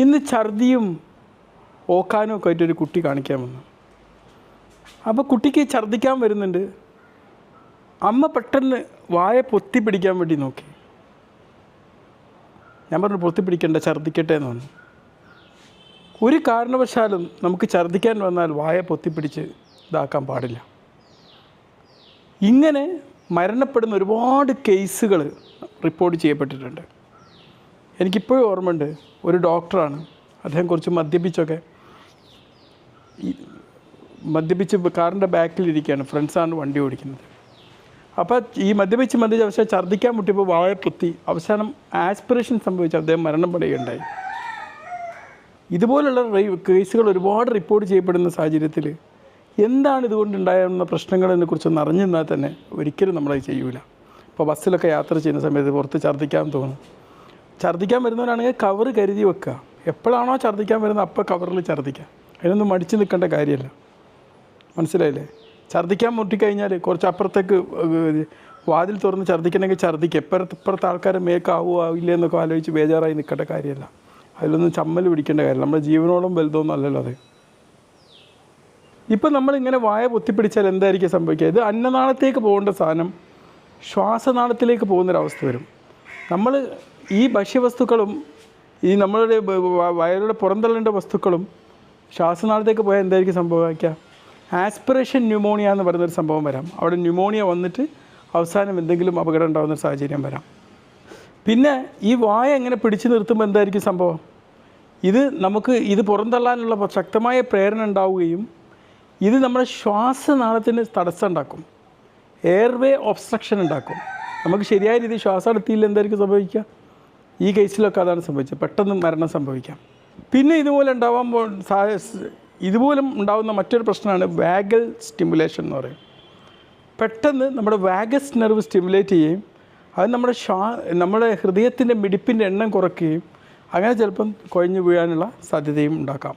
ഇന്ന് ഛർദിയും ഓക്കാനും ഒക്കെ ആയിട്ടൊരു കുട്ടി കാണിക്കാൻ വന്നു. അപ്പോൾ കുട്ടിക്ക് ഛർദ്ദിക്കാൻ വരുന്നുണ്ട്. അമ്മ പെട്ടെന്ന് വായ പൊത്തി പിടിക്കാൻ വേണ്ടി നോക്കി. ഞാൻ പറഞ്ഞു പൊത്തി പിടിക്കണ്ട, ഛർദ്ദിക്കട്ടെ എന്ന് പറഞ്ഞു. ഒരു കാരണവശാലും നമുക്ക് ഛർദ്ദിക്കാൻ വന്നാൽ വായ പൊത്തിപ്പിടിച്ച് ഇതാക്കാൻ പാടില്ല. ഇങ്ങനെ മരണപ്പെടുന്ന ഒരുപാട് കേസുകൾ റിപ്പോർട്ട് ചെയ്യപ്പെട്ടിട്ടുണ്ട്. എനിക്കിപ്പോഴും ഓർമ്മയുണ്ട്, ഒരു ഡോക്ടറാണ്, അദ്ദേഹം കുറച്ച് മദ്യപിച്ച് കാറിൻ്റെ ബാക്കിലിരിക്കുകയാണ്, ഫ്രണ്ട്സാണ് വണ്ടി ഓടിക്കുന്നത്. അപ്പോൾ ഈ മദ്യപിച്ച് പക്ഷേ ഛർദ്ദിക്കാൻ മുട്ടിയപ്പോൾ വായ പൊത്തി അവസാനം ആസ്പിറേഷൻ സംഭവിച്ച് അദ്ദേഹം മരണപ്പെടുകയുണ്ടായി. ഇതുപോലുള്ള കേസുകൾ ഒരുപാട് റിപ്പോർട്ട് ചെയ്യപ്പെടുന്ന സാഹചര്യത്തിൽ എന്താണ് ഇതുകൊണ്ടുണ്ടാകുന്ന പ്രശ്നങ്ങളെക്കുറിച്ചൊന്ന് അറിഞ്ഞിരുന്നാൽ തന്നെ ഒരിക്കലും നമ്മളത് ചെയ്യൂല. ഇപ്പോൾ ബസ്സിലൊക്കെ യാത്ര ചെയ്യുന്ന സമയത്ത് പുറത്ത് ഛർദ്ദിക്കാൻ തോന്നും. ഛർദ്ദിക്കാൻ വരുന്നവരാണെങ്കിൽ കവറ് കരുതി വെക്കുക. എപ്പോഴാണോ ഛർദ്ദിക്കാൻ വരുന്നത് അപ്പോൾ കവറിൽ ഛർദ്ദിക്കുക. അതിനൊന്നും മടിച്ച് നിൽക്കേണ്ട കാര്യമില്ല. മനസ്സിലായില്ലേ? ഛർദ്ദിക്കാൻ മുട്ടിക്കഴിഞ്ഞാൽ കുറച്ച് അപ്പുറത്തേക്ക് വാതിൽ തുറന്ന് ഛർദ്ദിക്കണമെങ്കിൽ ഛർദ്ദിക്കുക. ഇപ്പുറത്തെ ആൾക്കാരെ മേക്കാവുമോ ആവില്ല എന്നൊക്കെ ആലോചിച്ച് ബേജാറായി നിൽക്കേണ്ട കാര്യമില്ല. അതിലൊന്നും ചമ്മൽ പിടിക്കേണ്ട കാര്യമില്ല. നമ്മുടെ ജീവനോളം വലുതൊന്നും അല്ലല്ലോ അത്. ഇപ്പം നമ്മളിങ്ങനെ വായ പൊത്തിപ്പിടിച്ചാൽ എന്തായിരിക്കും സംഭവിക്കുക? ഇത് അന്നനാളത്തേക്ക് പോകേണ്ട സാധനം ശ്വാസനാളത്തിലേക്ക് പോകുന്നൊരവസ്ഥ വരും. നമ്മൾ ഈ ഭക്ഷ്യവസ്തുക്കളും ഈ നമ്മളുടെ വയറുടെ പുറന്തള്ളേണ്ട വസ്തുക്കളും ശ്വാസനാളത്തേക്ക് പോയാൽ എന്തായിരിക്കും സംഭവിക്കുക? ആസ്പിറേഷൻ ന്യൂമോണിയ എന്ന് പറയുന്നൊരു സംഭവം വരാം. അവിടെ ന്യൂമോണിയ വന്നിട്ട് അവസാനം എന്തെങ്കിലും അപകടം ഉണ്ടാകുന്ന സാഹചര്യം വരാം. പിന്നെ ഈ വായ എങ്ങനെ പിടിച്ചു നിർത്തുമ്പോൾ എന്തായിരിക്കും സംഭവം? നമുക്ക് ഇത് പുറന്തള്ളാനുള്ള ശക്തമായ പ്രേരണ ഉണ്ടാവുകയും ഇത് നമ്മുടെ ശ്വാസനാളത്തിന് തടസ്സം ഉണ്ടാക്കും. എയർവേ ഒബ്സ്ട്രക്ഷൻ ഉണ്ടാക്കും. നമുക്ക് ശരിയായ രീതിയിൽ ശ്വാസം എടുത്തില്ല എന്തായിരിക്കും സംഭവിക്കുക? ഈ കേസിലൊക്കെ അതാണ് സംഭവിച്ചത്. പെട്ടെന്ന് മരണം സംഭവിക്കാം. പിന്നെ ഇതുപോലെ ഉണ്ടാകുന്ന മറ്റൊരു പ്രശ്നമാണ് വാഗൽ സ്റ്റിമുലേഷൻ എന്ന് പറയും. പെട്ടെന്ന് നമ്മുടെ വാഗസ് നെർവ് സ്റ്റിമുലേറ്റ് ചെയ്യുകയും അത് നമ്മുടെ ഹൃദയത്തിൻ്റെ മിടിപ്പിൻ്റെ എണ്ണം കുറയ്ക്കുകയും അങ്ങനെ ചിലപ്പം കുഴഞ്ഞു വീഴാനുള്ള സാധ്യതയും ഉണ്ടാക്കാം.